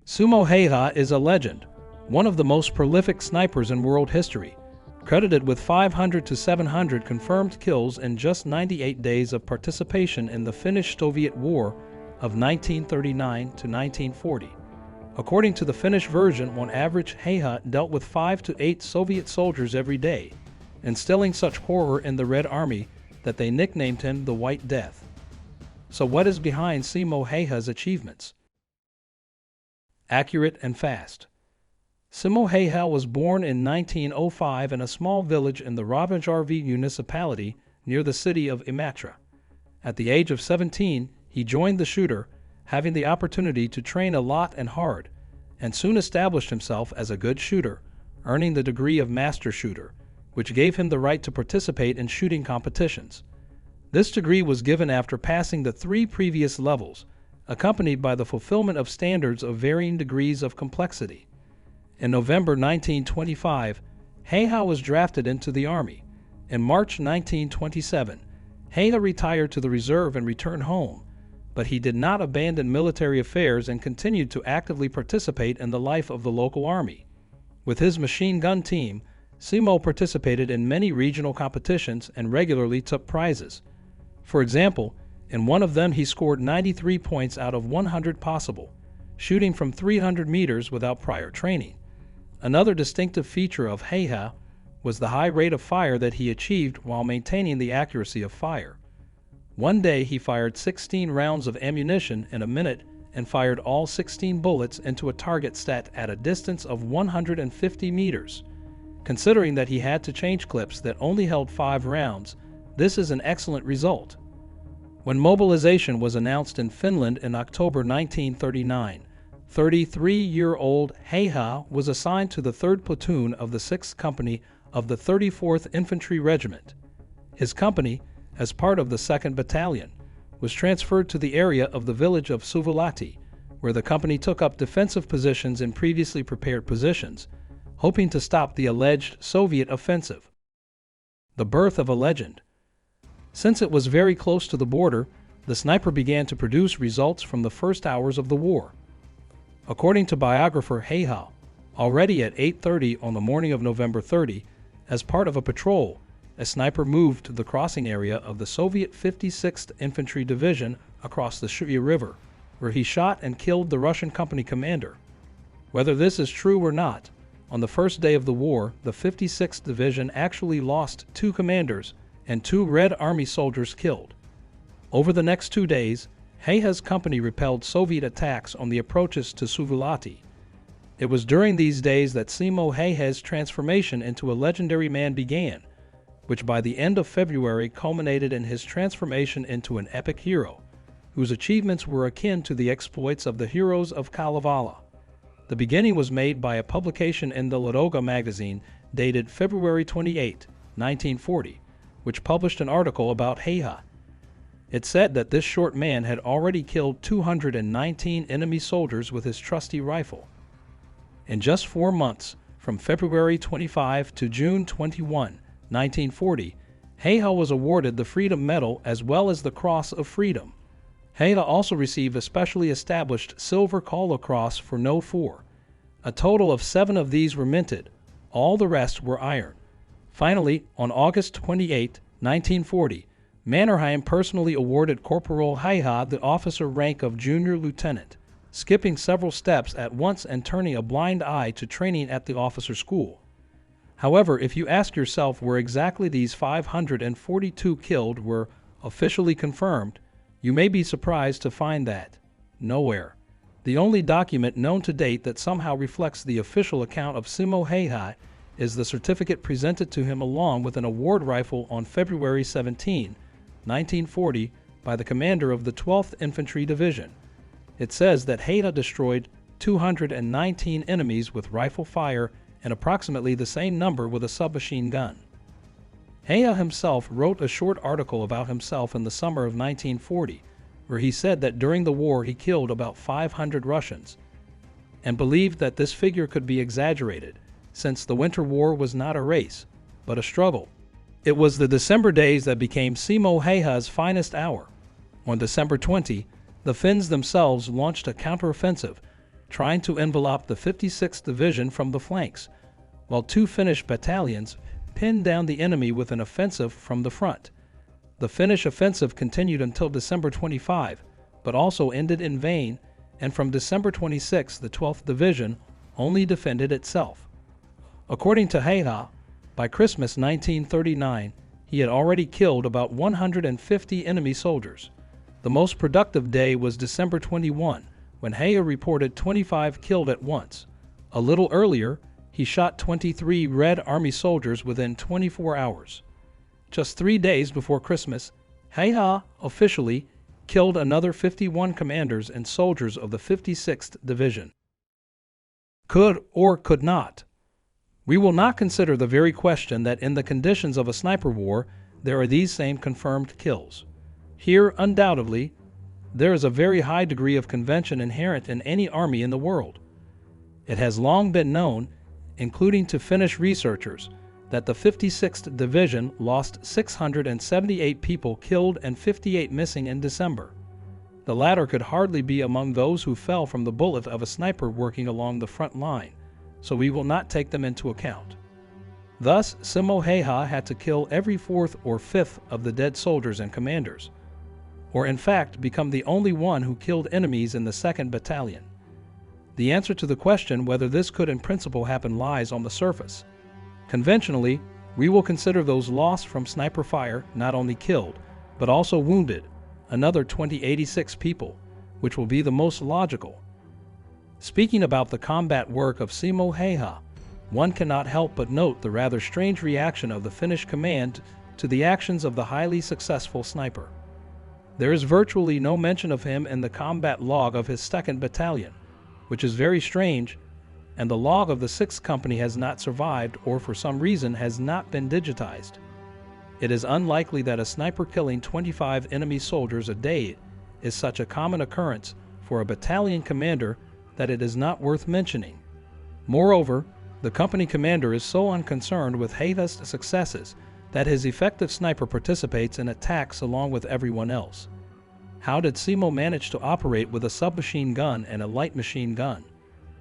Simo Häyhä is a legend, one of the most prolific snipers in world history, credited with 500 to 700 confirmed kills in just 98 days of participation in the Finnish-Soviet War of 1939 to 1940. According to the Finnish version, on average, Häyhä dealt with 5 to 8 Soviet soldiers every day, instilling such horror in the Red Army that they nicknamed him the White Death. So what is behind Simo Häyhä's achievements? Accurate and fast. Simo Hjayhja was born in 1905 in a small village in the Rautajärvi municipality near the city of Imatra. At the age of 17, he joined the shooter, having the opportunity to train a lot and hard, and soon established himself as a good shooter, earning the degree of master shooter, which gave him the right to participate in shooting competitions. This degree was given after passing the 3 previous levels, accompanied by the fulfillment of standards of varying degrees of complexity. In November 1925, Häyhä was drafted into the Army. In March 1927, Häyhä retired to the reserve and returned home, but he did not abandon military affairs and continued to actively participate in the life of the local army. With his machine gun team, Simo participated in many regional competitions and regularly took prizes. For example, in one of them he scored 93 points out of 100 possible, shooting from 300 meters without prior training. Another distinctive feature of Häyhä was the high rate of fire that he achieved while maintaining the accuracy of fire. One day he fired 16 rounds of ammunition in a minute and fired all 16 bullets into a target set at a distance of 150 meters. Considering that he had to change clips that only held 5 rounds, this is an excellent result. When mobilization was announced in Finland in October 1939, 33-year-old Häyhä was assigned to the 3rd Platoon of the 6th Company of the 34th Infantry Regiment. His company, as part of the 2nd Battalion, was transferred to the area of the village of Suvalahti, where the company took up defensive positions in previously prepared positions, hoping to stop the alleged Soviet offensive. The birth of a legend. Since it was very close to the border, the sniper began to produce results from the first hours of the war. According to biographer Häyhä, already at 8:30 on the morning of November 30, as part of a patrol, a sniper moved to the crossing area of the Soviet 56th Infantry Division across the Häyhja River, where he shot and killed the Russian company commander. Whether this is true or not, on the first day of the war, the 56th Division actually lost 2 commanders and 2 Red Army soldiers killed. Over the next 2 days, Häyhä's company repelled Soviet attacks on the approaches to Suvalahti. It was during these days that Simo Häyhä's transformation into a legendary man began, which by the end of February culminated in his transformation into an epic hero, whose achievements were akin to the exploits of the heroes of Kalevala. The beginning was made by a publication in the Ladoga magazine dated February 28, 1940, which published an article about Häyhä. It said that this short man had already killed 219 enemy soldiers with his trusty rifle. In just 4 months, from February 25 to June 21, 1940, Häyhä was awarded the Freedom Medal as well as the Cross of Freedom. Häyhä also received a specially established Silver Kala Cross for No. 4. A total of 7 of these were minted. All the rest were iron. Finally, on August 28, 1940, Mannerheim personally awarded Corporal Häyhä the officer rank of junior lieutenant, skipping several steps at once and turning a blind eye to training at the officer school. However, if you ask yourself where exactly these 542 killed were officially confirmed, you may be surprised to find that nowhere. The only document known to date that somehow reflects the official account of Simo Häyhä is the certificate presented to him along with an award rifle on February 17, 1940, by the commander of the 12th Infantry Division. It says that Häyhä destroyed 219 enemies with rifle fire and approximately the same number with a submachine gun. Häyhä himself wrote a short article about himself in the summer of 1940, where he said that during the war he killed about 500 Russians, and believed that this figure could be exaggerated, since the Winter War was not a race, but a struggle. It was the December days that became Simo Häyhä's finest hour. On December 20, the Finns themselves launched a counteroffensive, trying to envelop the 56th Division from the flanks, while two Finnish battalions pinned down the enemy with an offensive from the front. The Finnish offensive continued until December 25, but also ended in vain, and from December 26 the 12th Division only defended itself. According to Häyhä, by Christmas 1939, he had already killed about 150 enemy soldiers. The most productive day was December 21, when Häyhä reported 25 killed at once. A little earlier, he shot 23 Red Army soldiers within 24 hours. Just 3 days before Christmas, Häyhä officially killed another 51 commanders and soldiers of the 56th Division. Could or could not. We will not consider the very question that in the conditions of a sniper war, there are these same confirmed kills. Here, undoubtedly, there is a very high degree of convention inherent in any army in the world. It has long been known, including to Finnish researchers, that the 56th Division lost 678 people killed and 58 missing in December. The latter could hardly be among those who fell from the bullet of a sniper working along the front line, so we will not take them into account. Thus, Simo Häyhä had to kill every fourth or fifth of the dead soldiers and commanders, or in fact become the only one who killed enemies in the 2nd Battalion. The answer to the question whether this could in principle happen lies on the surface. Conventionally, we will consider those lost from sniper fire not only killed, but also wounded, another 86 people, which will be the most logical. Speaking about the combat work of Simo Häyhä, one cannot help but note the rather strange reaction of the Finnish command to the actions of the highly successful sniper. There is virtually no mention of him in the combat log of his 2nd Battalion, which is very strange, and the log of the 6th Company has not survived or for some reason has not been digitized. It is unlikely that a sniper killing 25 enemy soldiers a day is such a common occurrence for a battalion commander that it is not worth mentioning. Moreover, the company commander is so unconcerned with Häyhä's successes that his effective sniper participates in attacks along with everyone else. How did Simo manage to operate with a submachine gun and a light machine gun?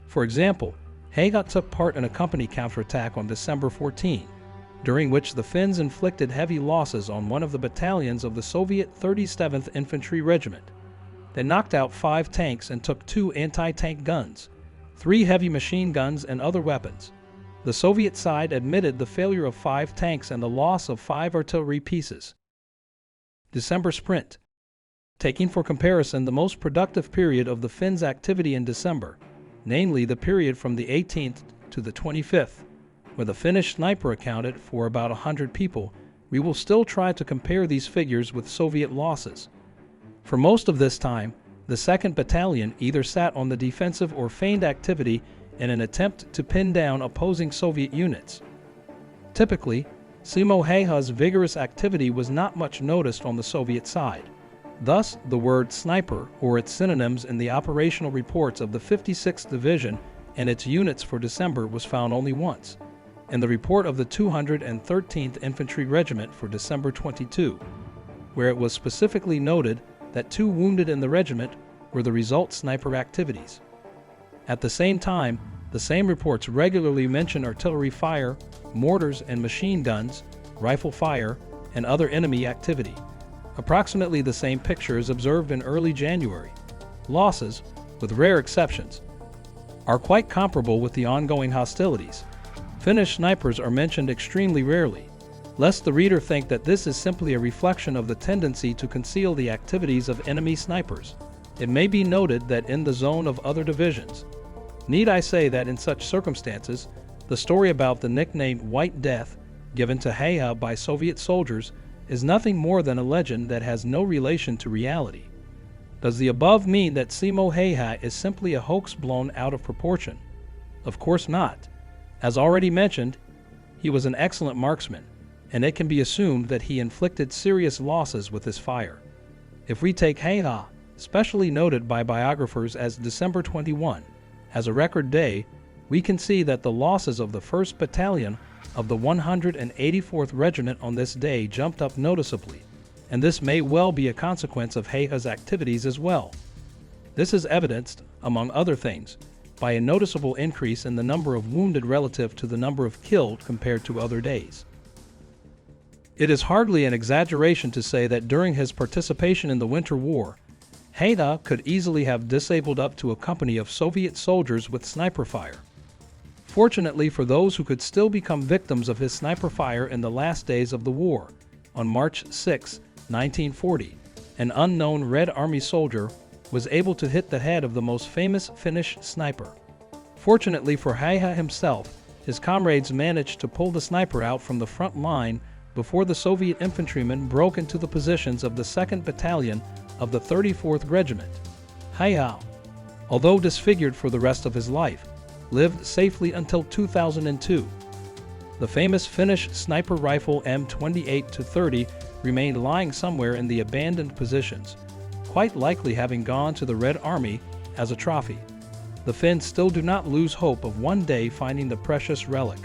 For example, Häyhä took part in a company counterattack on December 14, during which the Finns inflicted heavy losses on one of the battalions of the Soviet 37th Infantry Regiment. They knocked out 5 tanks and took 2 anti-tank guns, 3 heavy machine guns and other weapons. The Soviet side admitted the failure of 5 tanks and the loss of 5 artillery pieces. December Sprint. Taking for comparison the most productive period of the Finns' activity in December, namely the period from the 18th to the 25th, where the Finnish sniper accounted for about 100 people, we will still try to compare these figures with Soviet losses. For most of this time, the 2nd Battalion either sat on the defensive or feigned activity in an attempt to pin down opposing Soviet units. Typically, Simo Häyhä's vigorous activity was not much noticed on the Soviet side. Thus, the word sniper or its synonyms in the operational reports of the 56th Division and its units for December was found only once, in the report of the 213th Infantry Regiment for December 22, where it was specifically noted that 2 wounded in the regiment were the result sniper activities. At the same time, the same reports regularly mention artillery fire, mortars and machine guns, rifle fire, and other enemy activity. Approximately the same picture is observed in early January. Losses, with rare exceptions, are quite comparable with the ongoing hostilities. Finnish snipers are mentioned extremely rarely, lest the reader think that this is simply a reflection of the tendency to conceal the activities of enemy snipers. It may be noted that in the zone of other divisions, need I say that in such circumstances, the story about the nickname White Death given to Häyhä by Soviet soldiers is nothing more than a legend that has no relation to reality. Does the above mean that Simo Häyhä is simply a hoax blown out of proportion? Of course not. As already mentioned, he was an excellent marksman, and it can be assumed that he inflicted serious losses with his fire. If we take Häyhä, specially noted by biographers as December 21, as a record day, we can see that the losses of the 1st Battalion of the 184th Regiment on this day jumped up noticeably, and this may well be a consequence of Häyhä's activities as well. This is evidenced, among other things, by a noticeable increase in the number of wounded relative to the number of killed compared to other days. It is hardly an exaggeration to say that during his participation in the Winter War, Häyhä could easily have disabled up to a company of Soviet soldiers with sniper fire. Fortunately for those who could still become victims of his sniper fire in the last days of the war, on March 6, 1940, an unknown Red Army soldier was able to hit the head of the most famous Finnish sniper. Fortunately for Häyhä himself, his comrades managed to pull the sniper out from the front line before the Soviet infantrymen broke into the positions of the 2nd Battalion of the 34th Regiment. Häyhä, although disfigured for the rest of his life, lived safely until 2002. The famous Finnish sniper rifle M28-30 remained lying somewhere in the abandoned positions, quite likely having gone to the Red Army as a trophy. The Finns still do not lose hope of one day finding the precious relic.